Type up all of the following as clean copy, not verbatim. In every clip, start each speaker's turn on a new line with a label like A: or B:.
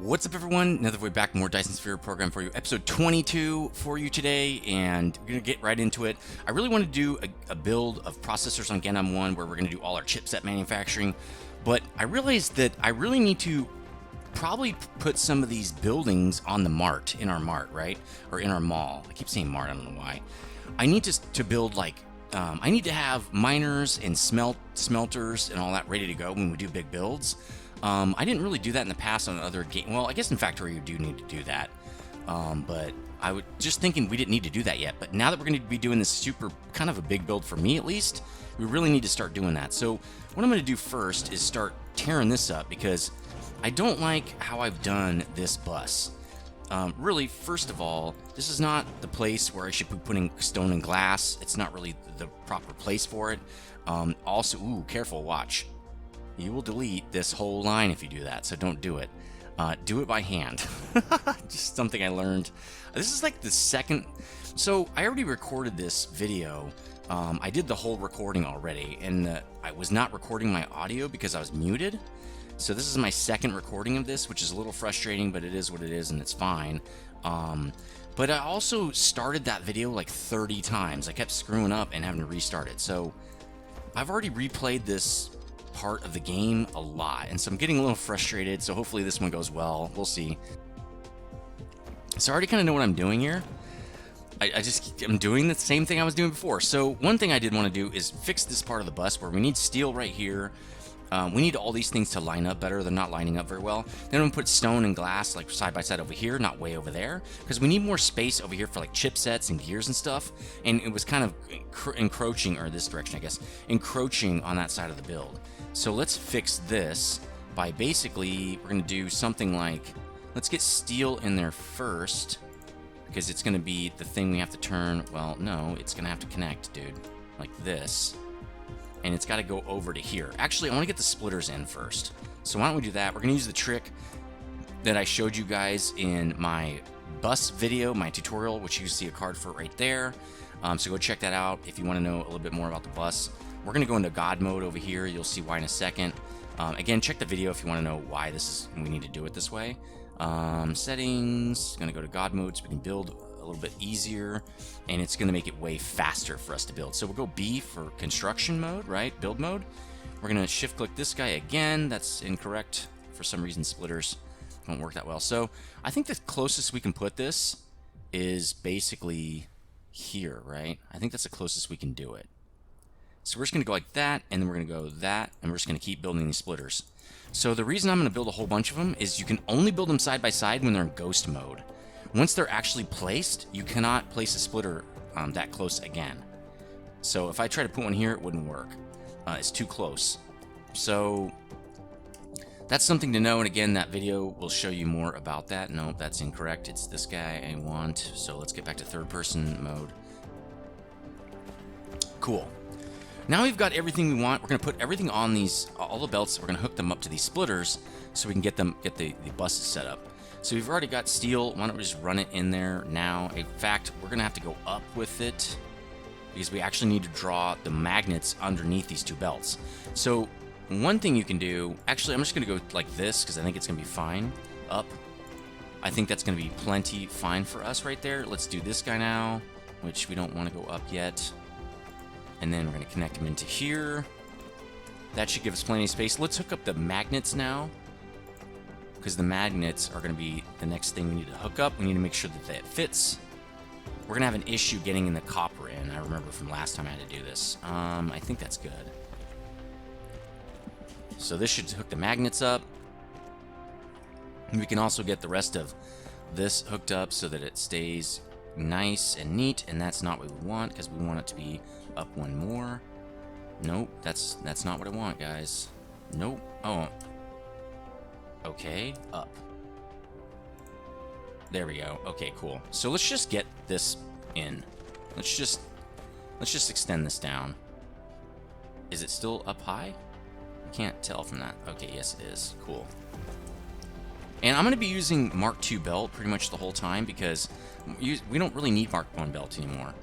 A: What's up, everyone? Another way back, more Dyson Sphere Program for you. Episode 22 for you today, and we're going to get right into it. I really want to do a build of processors on Ganon 1 where we're going to do all our chipset manufacturing, but I realized that I really need to probably put some of these buildings on the mart, in our mart, right? Or in our mall. I keep saying mart, I don't know why. I need to build like, I need to have miners and smelters and all that ready to go when we do big builds. I didn't really do that in the past on other games. Well, I guess in Factory you do need to do that. But I was just thinking we didn't need to do that yet. But now that we're going to be doing this super, kind of a big build for me at least, we really need to start doing that. So what I'm going to do first is start tearing this up because I don't like how I've done this bus. Really, first of all, this is not the place where I should be putting stone and glass. It's not really the proper place for it. Also, ooh, careful, watch. You will delete this whole line if you do that, so don't do it. Do it by hand. Just something I learned. This is like the second... So I already recorded this video. I did the whole recording already, and I was not recording my audio because I was muted. So this is my second recording of this, which is a little frustrating, but it is what it is, and it's fine. But I also started that video like 30 times. I kept screwing up and having to restart it. So I've already replayed this part of the game a lot, and so I'm getting a little frustrated, so hopefully this one goes well. We'll see. So I already kind of know what I'm doing here. I'm doing the same thing I was doing before. So one thing I did want to do is fix this part of the bus where we need steel right here. We need all these things to line up better. They're not lining up very well. Then I'm gonna put stone and glass like side by side over here, not way over there, because we need more space over here for like chipsets and gears and stuff. And it was kind of encroaching, or this direction, I guess, encroaching on that side of the build. So let's fix this by basically, we're gonna do something like, let's get steel in there first, because it's gonna be the thing we have to turn. Well, no, it's gonna have to connect, dude, like this. And it's got to go over to here. Actually, I want to get the splitters in first. So why don't we do that? We're going to use the trick that I showed you guys in my bus video, my tutorial, which you see a card for right there. So go check that out if you want to know a little bit more about the bus. We're going to go into God mode over here. You'll see why in a second. Again, check the video if you want to know why we need to do it this way. Settings, going to go to God mode so we can build a little bit easier, and it's going to make it way faster for us to build. So we'll go B for construction mode, right? Build mode. We're going to shift click this guy again. That's incorrect. For some reason, splitters don't work that well. So I think the closest we can put this is basically here, right? I think that's the closest we can do it. So we're just going to go like that, and then we're going to go that, and we're just going to keep building these splitters. So the reason I'm going to build a whole bunch of them is you can only build them side by side when they're in ghost mode. Once they're actually placed, you cannot place a splitter that close again. So if I try to put one here, it wouldn't work. It's too close. So that's something to know, and again, that video will show you more about that. No, that's incorrect. It's this guy I want. So let's get back to third person mode. Cool. Now we've got everything we want. We're going to put everything on these, all the belts. We're going to hook them up to these splitters so we can get the buses set up. So we've already got steel. Why don't we just run it in there now? In fact, we're going to have to go up with it because we actually need to draw the magnets underneath these two belts. So one thing you can do, actually, I'm just going to go like this because I think it's going to be fine. Up. I think that's going to be plenty fine for us right there. Let's do this guy now, which we don't want to go up yet. And then we're going to connect them into here. That should give us plenty of space. Let's hook up the magnets now, because the magnets are going to be the next thing we need to hook up. We need to make sure that that fits. We're going to have an issue getting the copper in. I remember from last time I had to do this. I think that's good. So this should hook the magnets up. And we can also get the rest of this hooked up so that it stays nice and neat, and that's not what we want because we want it to be up one more. Nope, that's not what I want, guys. Nope. Oh. Okay, up. There we go. Okay, cool. So let's just get this in. Let's just extend this down. Is it still up high? I can't tell from that. Okay, yes it is. Cool. And I'm going to be using Mark II belt pretty much the whole time because we don't really need Mark I belt anymore.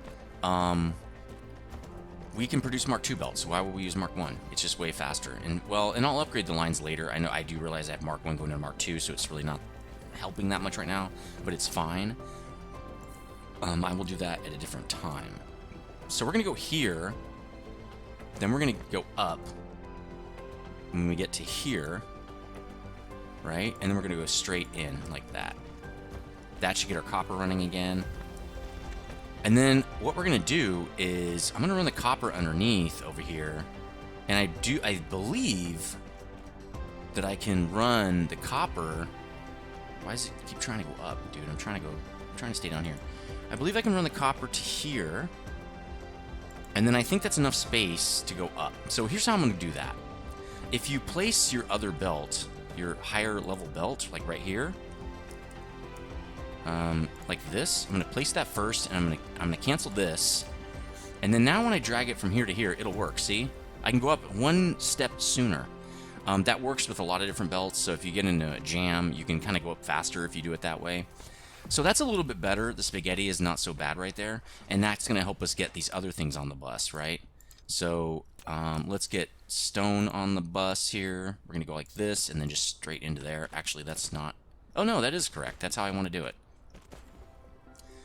A: We can produce Mark II belts, so why would we use Mark I? It's just way faster. And well, and I'll upgrade the lines later. I know I do realize I have Mark I going to Mark II, so it's really not helping that much right now, but it's fine. I will do that at a different time. So we're going to go here, then we're going to go up when we get to here, right? And then we're going to go straight in like that. That should get our copper running again. And then what we're going to do is I'm going to run the copper underneath over here. And I believe that I can run the copper. Why does it keep trying to go up, dude? I'm trying to stay down here. I believe I can run the copper to here. And then I think that's enough space to go up. So here's how I'm going to do that. If you place your other belt, your higher level belt, like right here, like this, I'm going to place that first, and I'm going to cancel this. And then now when I drag it from here to here, it'll work. See? I can go up one step sooner. That works with a lot of different belts, so if you get into a jam, you can kind of go up faster if you do it that way. So that's a little bit better. The spaghetti is not so bad right there, and that's going to help us get these other things on the bus, right? So let's get stone on the bus here. We're going to go like this, and then just straight into there. Actually, that's not... Oh, no, that is correct. That's how I want to do it.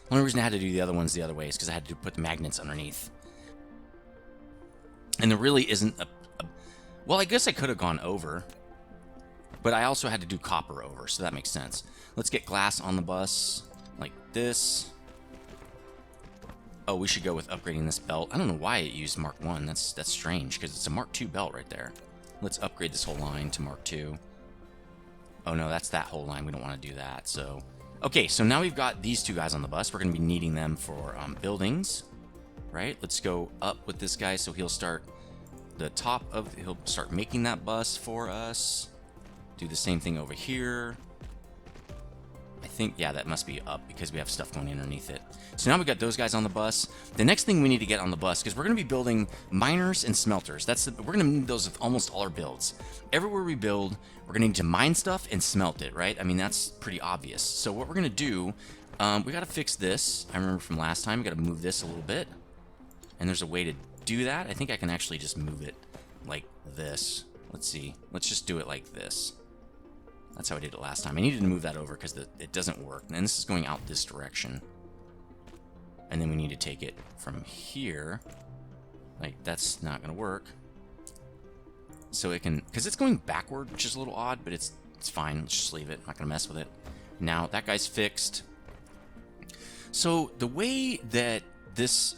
A: The only reason I had to do the other ones the other way is because I had to put the magnets underneath. And there really isn't a... Well, I guess I could have gone over, but I also had to do copper over, so that makes sense. Let's get glass on the bus, like this. Oh, we should go with upgrading this belt. I don't know why it used Mark 1. That's strange, because it's a Mark 2 belt right there. Let's upgrade this whole line to Mark 2. Oh, no, that's that whole line. We don't want to do that, so... Okay, so now we've got these two guys on the bus. We're going to be needing them for buildings, right? Let's go up with this guy, so he'll start... He'll start making that bus for us. Do the same thing over here. I think, yeah, that must be up because we have stuff going underneath it. So now we've got those guys on the bus. The next thing we need to get on the bus, because we're going to be building miners and smelters. We're going to need those with almost all our builds. Everywhere we build, we're going to need to mine stuff and smelt it, right? I mean, that's pretty obvious. So what we're going to do, we got to fix this. I remember from last time, we got to move this a little bit. And there's a way to do that. I think I can actually just move it like this. Let's see. Let's just do it like this. That's how I did it last time. I needed to move that over because it doesn't work. And this is going out this direction. And then we need to take it from here. Like, that's not going to work. So it can... Because it's going backward, which is a little odd, but it's fine. Let's just leave it. I'm not going to mess with it. Now, that guy's fixed. So, the way that this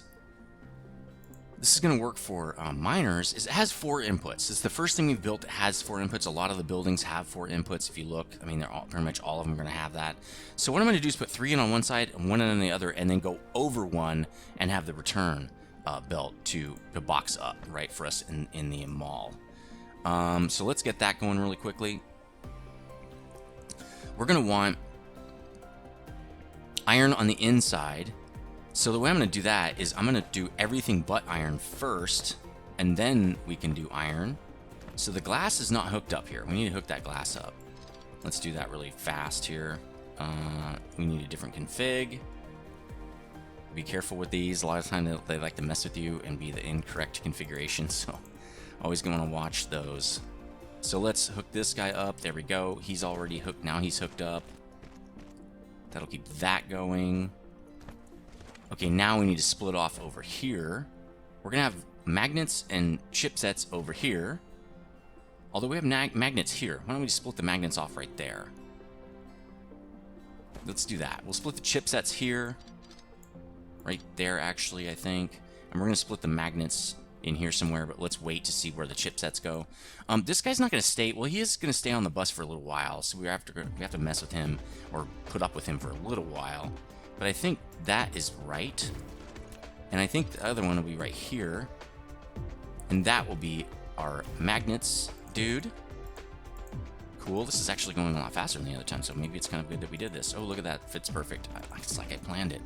A: is going to work for miners is it has 4 inputs. It's the first thing we've built that has 4 inputs. A lot of the buildings have 4 inputs. If you look, I mean, pretty much all of them are going to have that. So what I'm going to do is put 3 in on one side and 1 in on the other, and then go over 1 and have the return belt to box up, right, for us in the mall. So let's get that going really quickly. We're going to want iron on the inside. So the way I'm going to do that is I'm going to do everything but iron first, and then we can do iron. So the glass is not hooked up here. We need to hook that glass up. Let's do that really fast here. We need a different config. Be careful with these. A lot of times they like to mess with you and be the incorrect configuration, so always going to watch those. So let's hook this guy up. There we go. He's already hooked. Now he's hooked up. That'll keep that going. Okay, now we need to split off over here. We're going to have magnets and chipsets over here. Although we have magnets here. Why don't we just split the magnets off right there? Let's do that. We'll split the chipsets here. Right there, actually, I think. And we're going to split the magnets in here somewhere, but let's wait to see where the chipsets go. This guy's not going to stay... Well, he is going to stay on the bus for a little while, so we have to mess with him or put up with him for a little while. But I think that is right. And I think the other one will be right here. And that will be our magnets, dude. Cool. This is actually going a lot faster than the other time, so maybe it's kind of good that we did this. Oh, look at that. Fits perfect. It's like I planned it,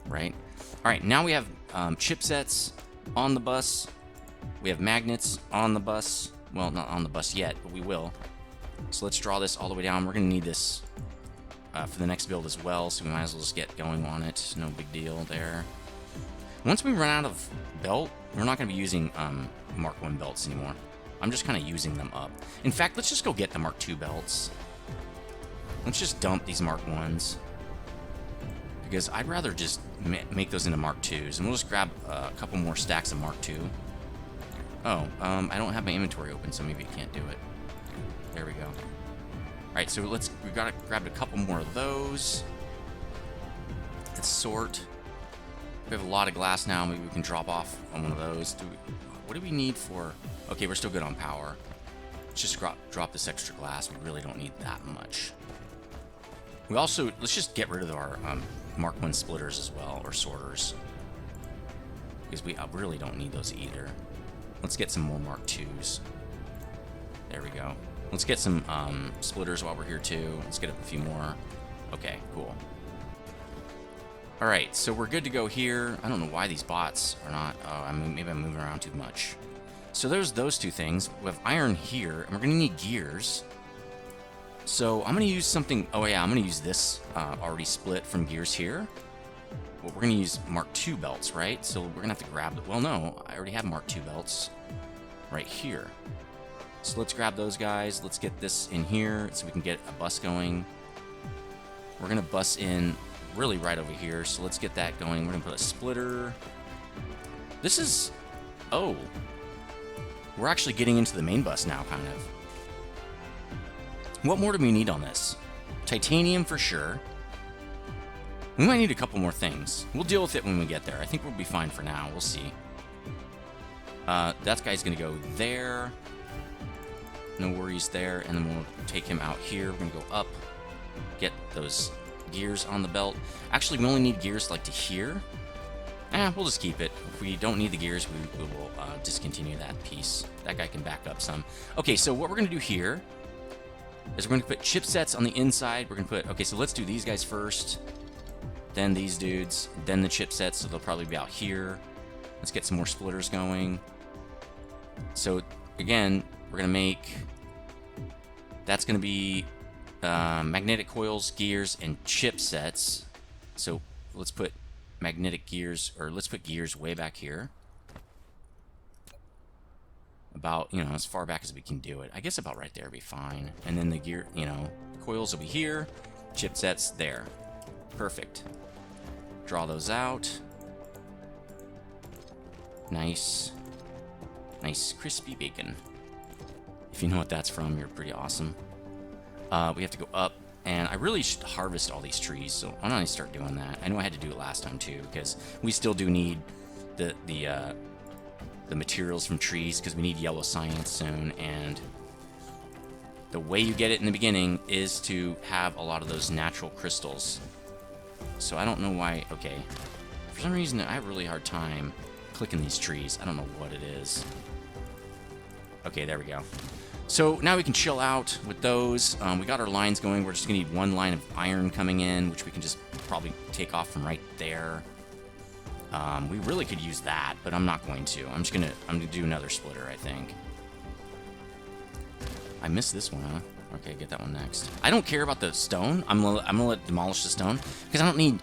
A: right? All right, now we have chipsets on the bus. We have magnets on the bus. Well, not on the bus yet, but we will. So let's draw this all the way down. We're going to need this for the next build as well, so we might as well just get going on it. No big deal there. Once we run out of belt, we're not going to be using Mark 1 belts anymore. I'm just kind of using them up. In fact, let's just go get the Mark 2 belts. Let's just dump these Mark 1s. Because I'd rather just make those into Mark 2s. And we'll just grab a couple more stacks of Mark 2. Oh, I don't have my inventory open, so maybe I can't do it. There we go. Alright, so we grabbed a couple more of those. Let's sort. We have a lot of glass now. Maybe we can drop off on one of those. What do we need for... Okay, we're still good on power. Let's just drop this extra glass. We really don't need that much. We also... Let's just get rid of our Mark 1 splitters as well, or sorters. Because we really don't need those either. Let's get some more Mark 2s. There we go. Let's get some splitters while we're here too. Let's get a few more. Okay, cool. Alright, so we're good to go here. I don't know why these bots are not... Oh, I mean, maybe I'm moving around too much. So there's those two things. We have iron here, and we're going to need gears. So I'm going to use something... Oh yeah, I'm going to use this already split from gears here. Well, we're going to use Mark II belts, right? So we're going to have to grab... Well, no, I already have Mark II belts right here. So let's grab those guys. Let's get this in here so we can get a bus going. We're going to bus in... really right over here, so let's get that going. We're gonna put a splitter. This is... Oh. We're actually getting into the main bus now, kind of. What more do we need on this? Titanium for sure. We might need a couple more things. We'll deal with it when we get there. I think we'll be fine for now. We'll see. That guy's gonna go there. No worries there. And then we'll take him out here. We're gonna go up. Get those... gears on the belt. Actually, we only need gears like to here. We'll just keep it. If we don't need the gears, we will discontinue that piece. That guy can back up some. Okay, so what we're going to do here is we're going to put chipsets on the inside. We're going to put... Okay, so let's do these guys first. Then these dudes. Then the chipsets, so they'll probably be out here. Let's get some more splitters going. So, again, we're going to make... That's going to be... magnetic coils, gears, and chipsets. So let's put magnetic gears, or let's put gears way back here. About, you know, as far back as we can do it. I guess about right there would be fine. And then the gear, you know, coils will be here, chipsets there. Perfect. Draw those out. Nice. Nice crispy bacon. If you know what that's from, you're pretty awesome. We have to go up, and I really should harvest all these trees, so I'm going to start doing that. I know I had to do it last time too, because we still do need the materials from trees, because we need yellow science soon, and the way you get it in the beginning is to have a lot of those natural crystals. So I don't know why... Okay. For some reason, I have a really hard time clicking these trees. I don't know what it is. Okay, there we go. So now we can chill out with those. We got our lines going. We're just going to need one line of iron coming in, which we can just probably take off from right there. We really could use that, but I'm not going to. I'm gonna do another splitter, I think. I missed this one, huh? Okay, get that one next. I don't care about the stone. I'm gonna let demolish the stone because I don't need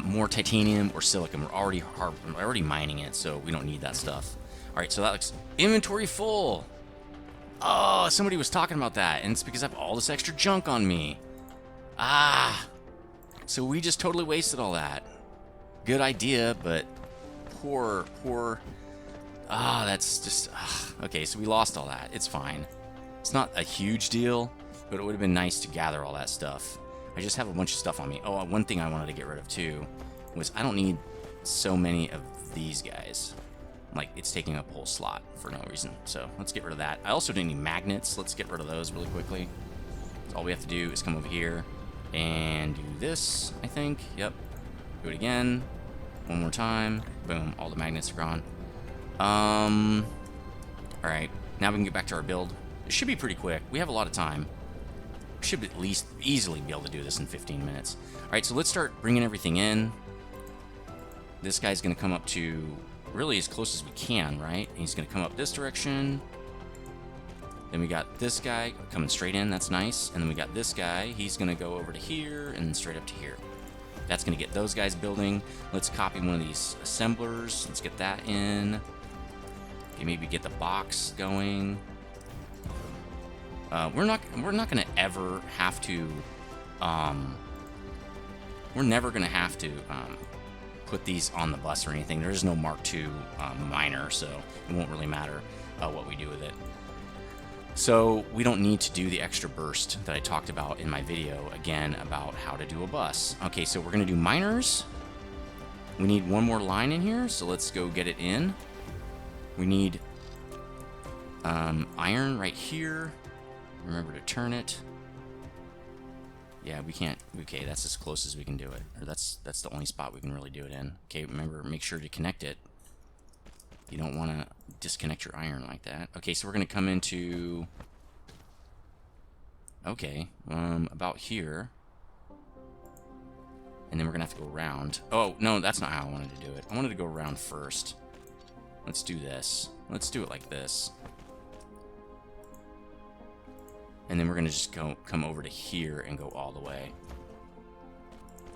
A: more titanium or silicon. We're already mining it, so we don't need that stuff. All right, so that looks inventory full. Oh, somebody was talking about that, and it's because I have all this extra junk on me. Ah, so we just totally wasted all that. Good idea, but poor. That's just... Okay, so we lost all that. It's fine. It's not a huge deal, but it would have been nice to gather all that stuff. I just have a bunch of stuff on me. Oh, one thing I wanted to get rid of, too, was I don't need so many of these guys. Like, it's taking up a whole slot for no reason. So let's get rid of that. I also didn't need magnets. Let's get rid of those really quickly. So all we have to do is come over here and do this, I think. Yep. Do it again. One more time. Boom. All the magnets are gone. Alright. Now we can get back to our build. It should be pretty quick. We have a lot of time. We should at least easily be able to do this in 15 minutes. Alright, so let's start bringing everything in. This guy's going to come up to... really as close as we can, right? He's going to come up this direction. Then we got this guy coming straight in. That's nice. And then we got this guy. He's going to go over to here and then straight up to here. That's going to get those guys building. Let's copy one of these assemblers. Let's get that in. Okay, maybe get the box going. We're not going to ever have to we're never going to have to put these on the bus or anything. There is no Mark II miner, so it won't really matter what we do with it. So we don't need to do the extra burst that I talked about in my video, again, about how to do a bus. Okay, so we're going to do miners. We need one more line in here, so let's go get it in. We need iron right here. Remember to turn it. Yeah, we can't. Okay, that's as close as we can do it. Or that's the only spot we can really do it in. Okay, remember, make sure to connect it. You don't want to disconnect your iron like that. Okay, so we're going to come into... Okay, about here. And then we're going to have to go around. Oh, no, that's not how I wanted to do it. I wanted to go around first. Let's do this. Let's do it like this. And then we're going to just come over to here and go all the way.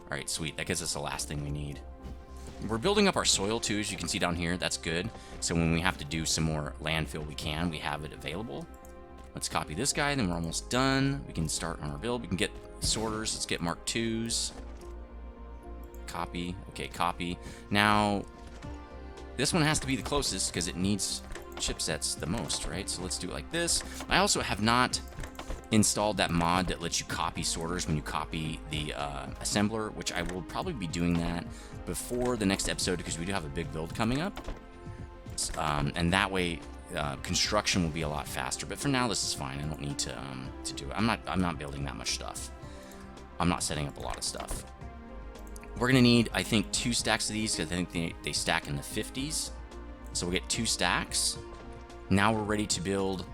A: Alright, sweet. That gives us the last thing we need. We're building up our soil too, as you can see down here. That's good. So when we have to do some more landfill, we have it available. Let's copy this guy, then we're almost done. We can start on our build. We can get sorters. Let's get Mark IIs. Copy. Okay, copy. Now, this one has to be the closest because it needs chipsets the most, right? So let's do it like this. I also have not installed that mod that lets you copy sorters when you copy the assembler, which I will probably be doing that before the next episode because we do have a big build coming up. And that way construction will be a lot faster. But for now, this is fine. I don't need to do it. I'm not building that much stuff. I'm not setting up a lot of stuff. We're gonna need, I think, 2 stacks of these because I think they stack in the 50s. So we'll get 2 stacks. Now we're ready to build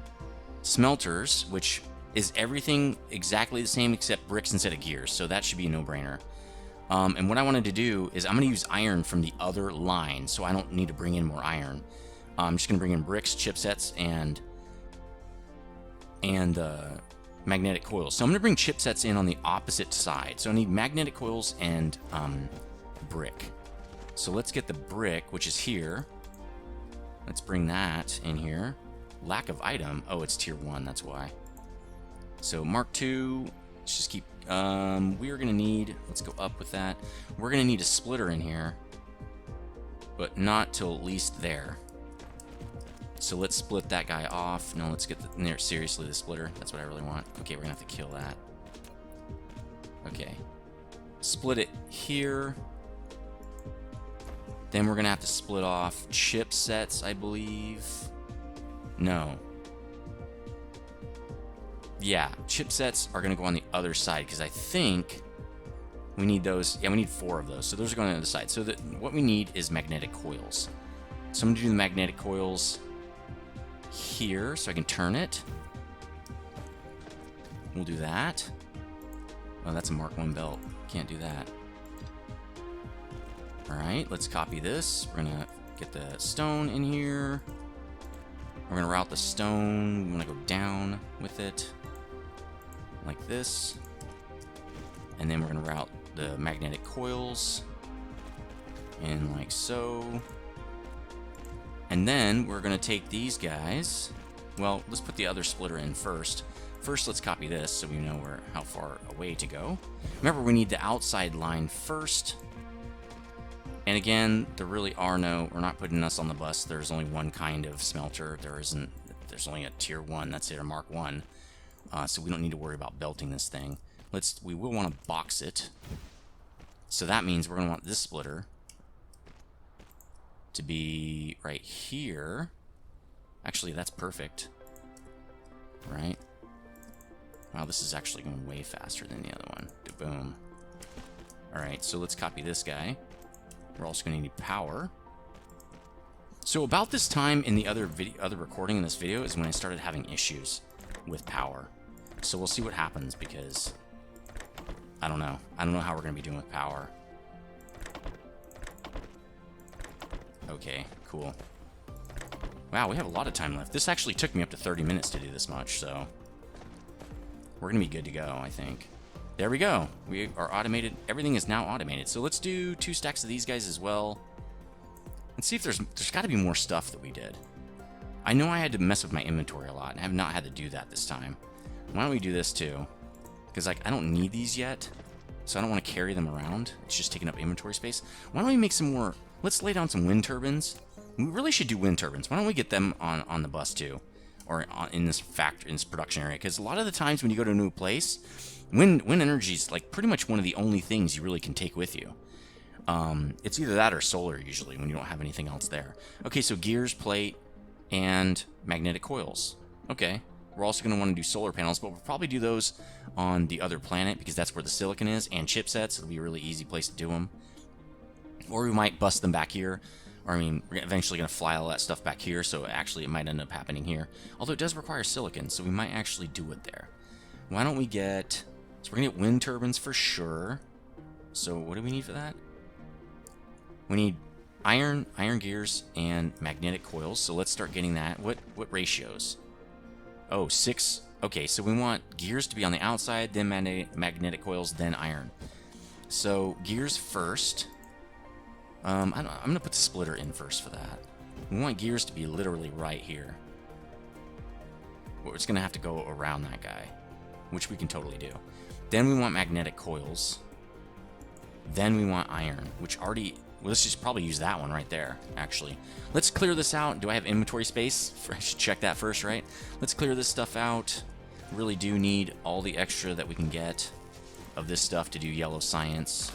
A: smelters, which is everything exactly the same except bricks instead of gears. So that should be a no-brainer. And what I wanted to do is I'm going to use iron from the other line, so I don't need to bring in more iron. I'm just going to bring in bricks, chipsets, and magnetic coils. So I'm going to bring chipsets in on the opposite side. So I need magnetic coils and brick. So let's get the brick, which is here. Let's bring that in here. Lack of item. Oh, it's tier 1. That's why. So Mark II. Let's just keep... we are going to need... Let's go up with that. We're going to need a splitter in here. But not till at least there. So let's split that guy off. No, let's get the... Seriously, the splitter. That's what I really want. Okay, we're going to have to kill that. Okay. Split it here. Then we're going to have to split off chipsets, I believe. No. Yeah, chipsets are going to go on the other side because I think we need those. Yeah, we need 4 of those. So those are going on the other side. So what we need is magnetic coils. So I'm going to do the magnetic coils here so I can turn it. We'll do that. Oh, that's a Mark I belt. Can't do that. Alright, let's copy this. We're going to get the stone in here. We're going to route the stone. We want to go down with it. Like this. And then we're going to route the magnetic coils. In like so. And then we're going to take these guys. Well, let's put the other splitter in first. First, let's copy this so we know how far away to go. Remember, we need the outside line first. And again, there really are we're not putting us on the bus. There's only one kind of smelter. There's only a tier 1. That's it, a Mark I. So we don't need to worry about belting this thing. We will want to box it. So that means we're going to want this splitter to be right here. Actually, that's perfect. Right? Wow, this is actually going way faster than the other one. Boom. Alright, so let's copy this guy. We're also going to need power. So about this time in the other recording in this video is when I started having issues with power. So we'll see what happens because I don't know. I don't know how we're going to be doing with power. Okay, cool. Wow, we have a lot of time left. This actually took me up to 30 minutes to do this much, so we're going to be good to go, I think. There we go. We are automated. Everything is now automated. So let's do 2 stacks of these guys as well. And see if there's got to be more stuff that we did. I know I had to mess with my inventory a lot, and I have not had to do that this time. Why don't we do this too? because like I don't need these yet, so I don't want to carry them around. It's just taking up inventory space. Why don't we make some more? Let's lay down some wind turbines. We really should do wind turbines. Why don't we get them on the bus too, or in this factory, in this production area? Because a lot of the times when you go to a new place, wind energy is like pretty much one of the only things you really can take with you. It's either that or solar usually when you don't have anything else there. Okay, so gears, plate, and magnetic coils. Okay, we're also going to want to do solar panels, but we'll probably do those on the other planet because that's where the silicon is, and chipsets. It'll be a really easy place to do them. Or we might bust them back here. Or I mean, we're eventually going to fly all that stuff back here, so actually it might end up happening here. Although it does require silicon, so we might actually do it there. Why don't we get... So we're going to get wind turbines for sure. So what do we need for that? We need iron gears, and magnetic coils. So let's start getting that. What ratios? Oh, 6. Okay, so we want gears to be on the outside, then magnetic coils, then iron. So gears first. I'm going to put the splitter in first for that. We want gears to be literally right here. We're just going to have to go around that guy, which we can totally do. Then we want magnetic coils. Then we want iron, which already... Well, let's just probably use that one right there, actually. Let's clear this out. Do I have inventory space? I should check that first, right? Let's clear this stuff out. Really do need all the extra that we can get of this stuff to do yellow science.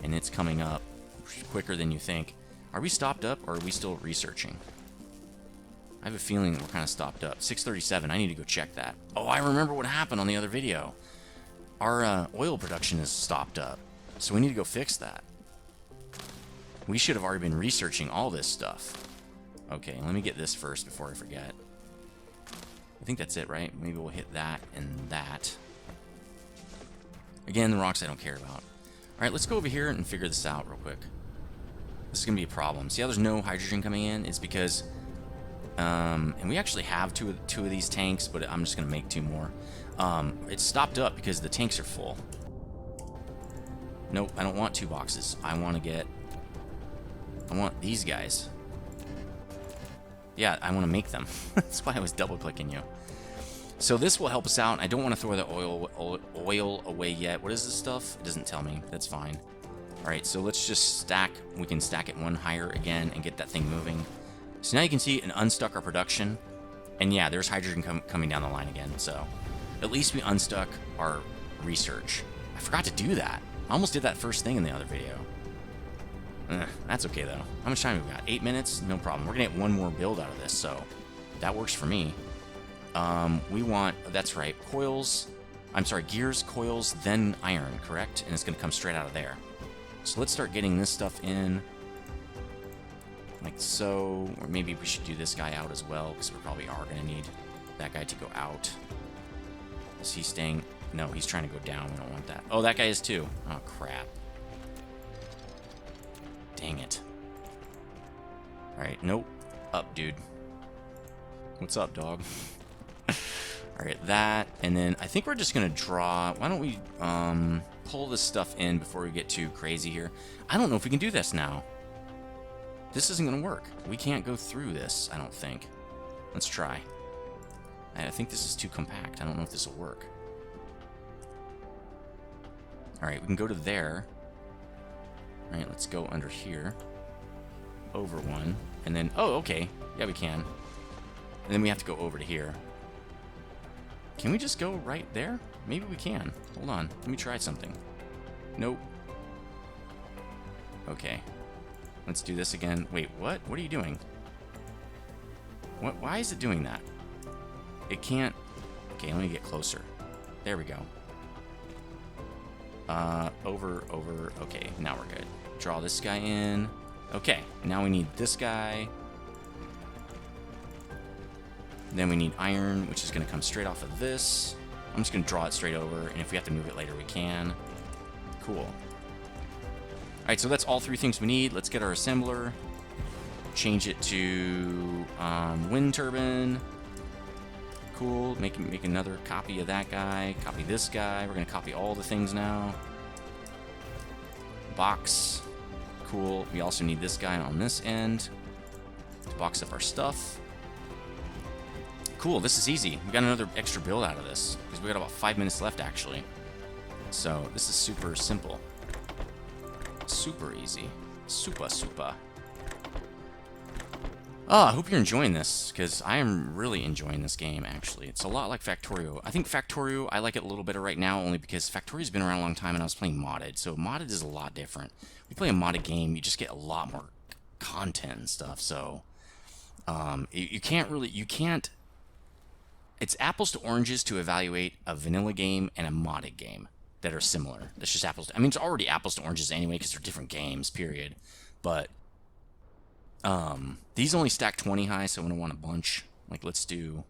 A: And it's coming up quicker than you think. Are we stopped up, or are we still researching? I have a feeling we're kind of stopped up. 6:37. I need to go check that. Oh, I remember what happened on the other video. Our oil production is stopped up, so we need to go fix that. We should have already been researching all this stuff. Okay, let me get this first before I forget. I think that's it, right? Maybe we'll hit that and that. Again, the rocks I don't care about. Alright, let's go over here and figure this out real quick. This is going to be a problem. See how there's no hydrogen coming in? It's because... and we actually have two of these tanks, but I'm just going to make 2 more. It's stopped up because the tanks are full. Nope, I don't want 2 boxes. I want these guys. Yeah, I want to make them. That's why I was double-clicking you. So this will help us out. I don't want to throw the oil away yet. What is this stuff? It doesn't tell me. That's fine. Alright, so let's just stack. We can stack it 1 higher again and get that thing moving. So now you can see it unstuck our production. And yeah, there's hydrogen coming down the line again. So at least we unstuck our research. I forgot to do that. I almost did that first thing in the other video. That's okay, though. How much time have we got? 8 minutes? No problem. We're going to get 1 more build out of this, so that works for me. We want... That's right. Coils... I'm sorry, gears, coils, then iron, correct? And it's going to come straight out of there. So let's start getting this stuff in. Like so. Or maybe we should do this guy out as well, because we probably are going to need that guy to go out. Is he staying... No, he's trying to go down. We don't want that. Oh, that guy is too. Oh, crap. Dang it. Alright, nope. Up, dude. What's up, dog? Alright, that. And then I think we're just going to draw... Why don't we pull this stuff in before we get too crazy here? I don't know if we can do this now. This isn't going to work. We can't go through this, I don't think. Let's try. I think this is too compact. I don't know if this will work. Alright, we can go to there. Alright, let's go under here. Over 1. And then... Oh, okay. Yeah, we can. And then we have to go over to here. Can we just go right there? Maybe we can. Hold on. Let me try something. Nope. Okay. Let's do this again. Wait, what? What are you doing? What? Why is it doing that? It can't... Okay, let me get closer. There we go. Over. Okay, now we're good. Draw this guy in. Okay, now we need this guy. Then we need iron, which is going to come straight off of this. I'm just going to draw it straight over, and if we have to move it later, we can. Cool. Alright, so that's all 3 things we need. Let's get our assembler. Change it to wind turbine. Cool. Make another copy of that guy. Copy this guy. We're going to copy all the things now. Box. Cool. We also need this guy on this end to box up our stuff. Cool. This is easy. We got another extra build out of this because we got about 5 minutes left, actually. So this is super simple. Super easy. Super. Oh, I hope you're enjoying this, because I am really enjoying this game, actually. It's a lot like Factorio. I think Factorio, I like it a little better right now, only because Factorio's been around a long time, and I was playing modded. So modded is a lot different. When you play a modded game, you just get a lot more content and stuff. So you can't... It's apples to oranges to evaluate a vanilla game and a modded game that are similar. That's just apples to... I mean, it's already apples to oranges anyway, because they're different games, period. But... these only stack 20 high, so I'm going to want a bunch. Like, let's do,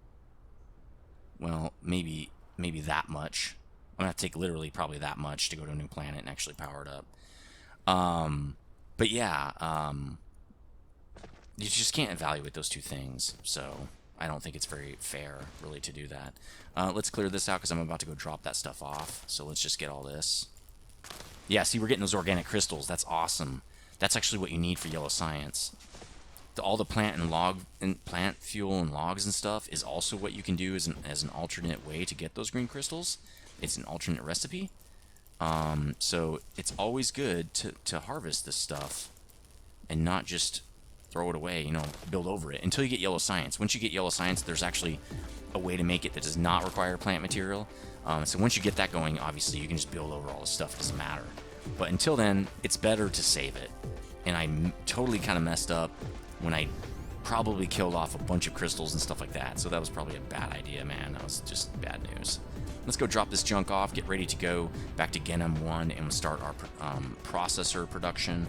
A: well, maybe that much. I'm going to have to take literally probably that much to go to a new planet and actually power it up. But yeah, you just can't evaluate those two things, so I don't think it's very fair, really, to do that. Let's clear this out, because I'm about to go drop that stuff off, so let's just get all this. Yeah, see, we're getting those organic crystals. That's awesome. That's actually what you need for yellow science. All the plant fuel and logs and stuff is also what you can do as an alternate way to get those green crystals. It's an alternate recipe. So it's always good to harvest this stuff and not just throw it away, you know, build over it until you get yellow science. Once you get yellow science, there's actually a way to make it that does not require plant material. So once you get that going, obviously you can just build over all this stuff. It doesn't matter. But until then, it's better to save it. And I totally kind of messed up when I probably killed off a bunch of crystals and stuff like that. So that was probably a bad idea, man. That was just bad news. Let's go drop this junk off, get ready to go back to Genum 1, and we'll start our processor production.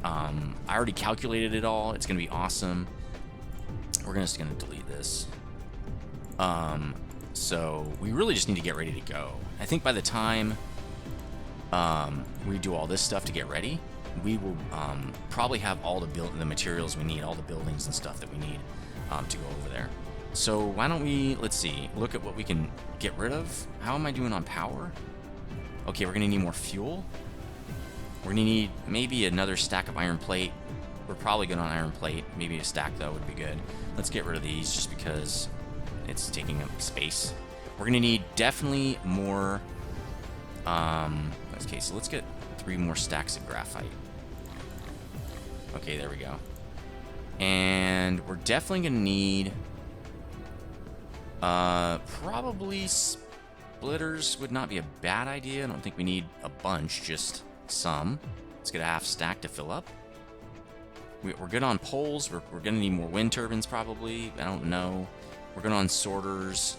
A: I already calculated it all. It's going to be awesome. We're just going to delete this. So we really just need to get ready to go. I think by the time we do all this stuff to get ready, we will probably have all the materials we need, all the buildings and stuff that we need to go over there. So why don't we, let's see, look at what we can get rid of. How am I doing on power? Okay, we're going to need more fuel. We're going to need maybe another stack of iron plate. We're probably good on iron plate. Maybe a stack, though, would be good. Let's get rid of these just because it's taking up space. We're going to need definitely more... okay, so let's get 3 more stacks of graphite. Okay, there we go. And we're definitely going to need... probably splitters would not be a bad idea. I don't think we need a bunch, just some. Let's get a half stack to fill up. We're good on poles. We're going to need more wind turbines, probably. I don't know. We're good on sorters.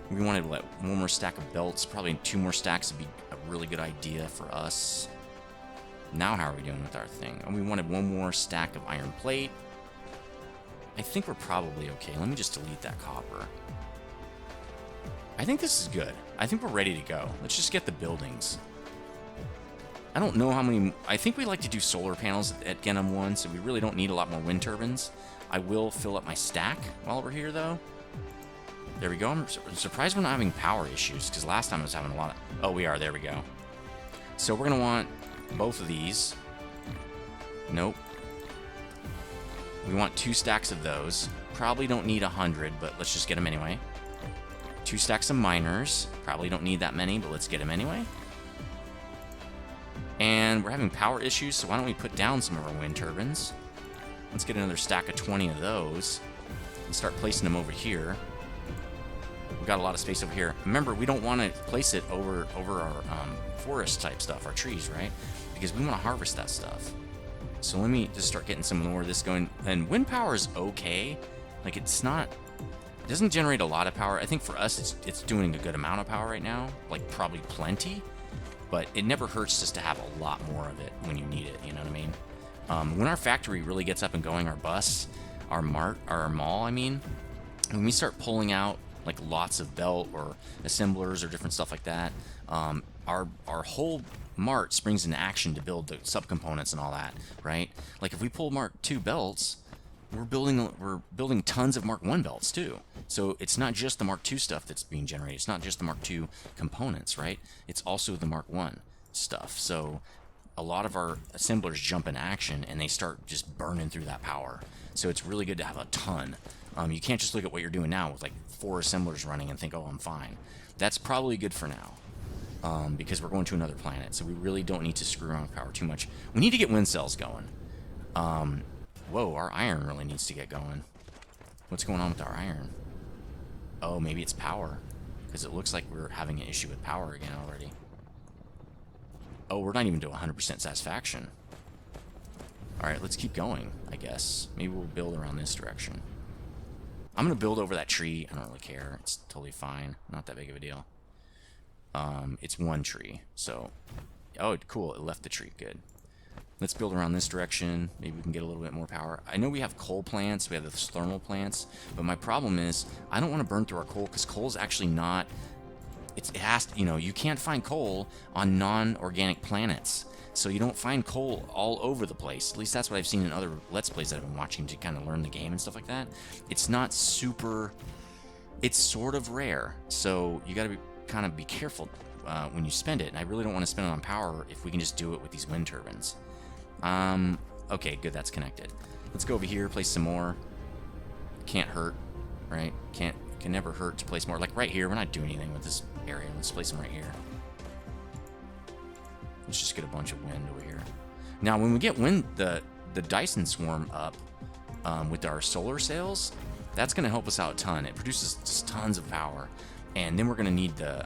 A: We wanted to let 1 more stack of belts. Probably 2 more stacks would be a really good idea for us. Now how are we doing with our thing? And we wanted 1 more stack of iron plate. I think we're probably okay. Let me just delete that copper. I think this is good. I think we're ready to go. Let's just get the buildings. I don't know how many... I think we like to do solar panels at Genum 1, so we really don't need a lot more wind turbines. I will fill up my stack while we're here, though. There we go. I'm surprised we're not having power issues, because last time I was having a lot of... Oh, we are. There we go. So we're going to want both of these. Nope. We want 2 stacks of those. Probably don't need 100, but let's just get them anyway. 2 stacks of miners. Probably don't need that many, but let's get them anyway. And we're having power issues, so why don't we put down some of our wind turbines? Let's get another stack of 20 of those and start placing them over here. We've got a lot of space over here. Remember, we don't want to place it over our forest type stuff, our trees, right? Because we want to harvest that stuff. So let me just start getting some more of this going. And wind power is okay. Like, it's not... It doesn't generate a lot of power. I think for us, it's doing a good amount of power right now. Like, probably plenty. But it never hurts just to have a lot more of it when you need it, you know what I mean? When our factory really gets up and going, our bus, our mall, I mean, when we start pulling out like lots of belt or assemblers or different stuff like that, our whole mart springs into action to build the subcomponents and all that, right? Like if we pull Mark II belts, we're building tons of Mark I belts too. So it's not just the Mark II stuff that's being generated. It's not just the Mark II components, right? It's also the Mark I stuff. So a lot of our assemblers jump into action and they start just burning through that power. So it's really good to have a ton. You can't just look at what you're doing now with like 4 assemblers running and think, oh, I'm fine. That's probably good for now. because we're going to another planet, so we really don't need to screw around with power too much. We need to get wind cells going. Whoa, our iron really needs to get going. What's going on with our iron? Oh, maybe it's power, because it looks like we're having an issue with power again already. Oh, we're not even to 100% satisfaction. Alright, let's keep going, I guess. Maybe we'll build around this direction. I'm going to build over that tree. I don't really care. It's totally fine. Not that big of a deal. It's one tree, so... Oh, cool. It left the tree. Good. Let's build around this direction. Maybe we can get a little bit more power. I know we have coal plants. We have the thermal plants. But my problem is, I don't want to burn through our coal, because coal is actually not... It has to, you know, you can't find coal on non-organic planets. So you don't find coal all over the place. At least that's what I've seen in other Let's Plays that I've been watching to kind of learn the game and stuff like that. It's not super... It's sort of rare. So you got to kind of be careful when you spend it. And I really don't want to spend it on power if we can just do it with these wind turbines. Okay, good, that's connected. Let's go over here, place some more. Can't hurt, right? Can never hurt to place more. Like right here, we're not doing anything with this area. Let's place them right here. Let's just get a bunch of wind over here. Now, when we get wind, the Dyson swarm up with our solar sails, that's going to help us out a ton. It produces just tons of power, and then we're going to need the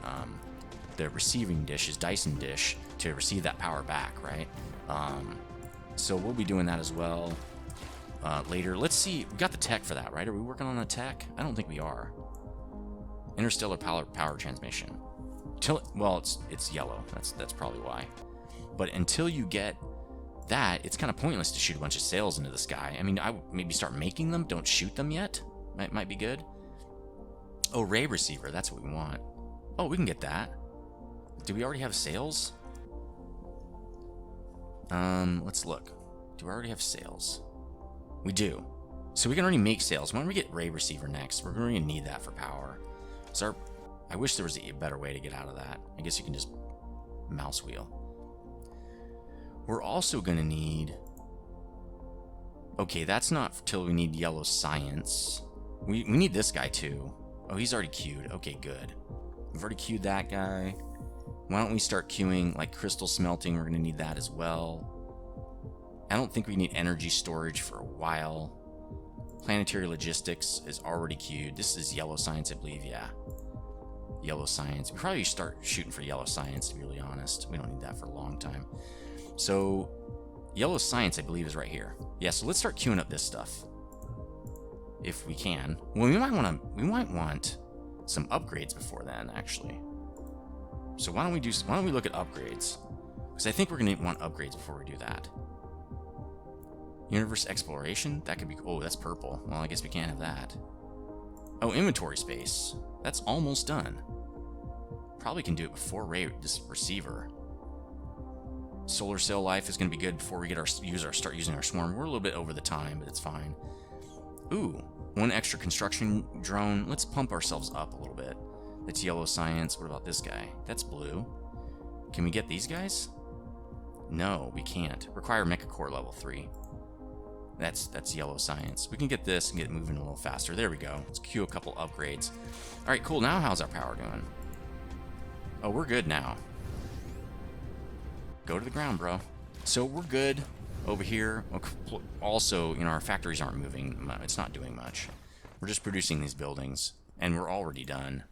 A: receiving dishes, Dyson dish, to receive that power back, right? So we'll be doing that as well later. Let's see. We got the tech for that, right? Are we working on the tech? I don't think we are. Interstellar power transmission. Well, it's yellow. That's probably why. But until you get that, it's kind of pointless to shoot a bunch of sails into the sky. I mean, I would maybe start making them. Don't shoot them yet. Might be good. Oh, ray receiver. That's what we want. Oh, we can get that. Do we already have sails? Let's look. Do we already have sails? We do. So we can already make sails. Why don't we get ray receiver next? We're going to need that for power. So I wish there was a better way to get out of that. I guess you can just mouse wheel. We're also going to need... Okay, that's not till we need yellow science. We need this guy too. Oh, he's already queued. Okay, good. We've already queued that guy. Why don't we start queuing like crystal smelting? We're going to need that as well. I don't think we need energy storage for a while. Planetary logistics is already queued. This is yellow science, I believe. Yeah. Yellow science. We probably start shooting for yellow science, to be really honest. We don't need that for a long time. So yellow science, I believe, is right here. Yeah, so let's start queuing up this stuff. If we can. Well, we might want some upgrades before then, actually. So why don't we look at upgrades? Because I think we're going to want upgrades before we do that. Universe exploration? That could be... Oh, that's purple. Well, I guess we can't have that. Oh, inventory space. That's almost done. Probably can do it before this receiver. Solar cell life is going to be good before we get start using our swarm. We're a little bit over the time, but it's fine. Ooh, one extra construction drone. Let's pump ourselves up a little bit. That's yellow science. What about this guy? That's blue. Can we get these guys? No, we can't. Require mecha core level 3. That's yellow science. We can get this and get moving a little faster. There we go. Let's queue a couple upgrades. All right, cool. Now how's our power doing? Oh, we're good now. Go to the ground, bro. So we're good over here. Also, you know, our factories aren't moving. It's not doing much. We're just producing these buildings, and we're already done.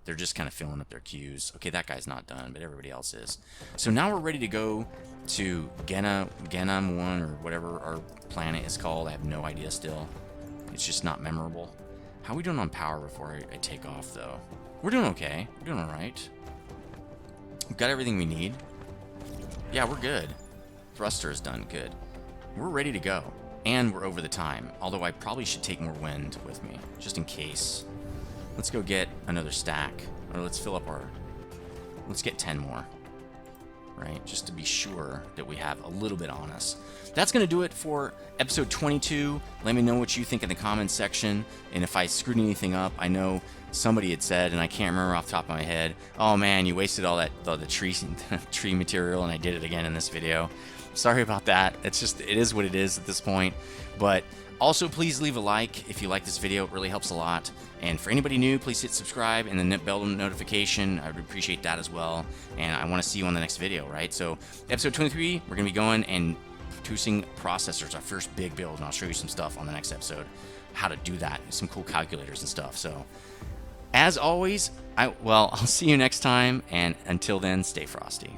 A: They're just kind of filling up their queues. Okay, that guy's not done, but everybody else is. So now we're ready to go to Genam 1, or whatever our planet is called. I have no idea still. It's just not memorable. How are we doing on power before I take off, though? We're doing okay. We're doing all right. We've got everything we need. Yeah, we're good. Thruster is done. Good. We're ready to go. And we're over the time. Although I probably should take more wind with me, just in case. Let's go get another stack. Or let's fill up our... Let's get 10 more. Right? Just to be sure that we have a little bit on us. That's going to do it for episode 22. Let me know what you think in the comments section. And if I screwed anything up, I know somebody had said, and I can't remember off the top of my head, oh man, you wasted all the tree material, and I did it again in this video. Sorry about that. It's just, it is what it is at this point. But Also, please leave a like if you like this video. It really helps a lot. And for anybody new, please hit subscribe and the bell notification. I would appreciate that as well. And I want to see you on the next video, right? So episode 23, we're going to be going and producing processors, our first big build. And I'll show you some stuff on the next episode, how to do that, some cool calculators and stuff. So as always, I'll see you next time. And until then, stay frosty.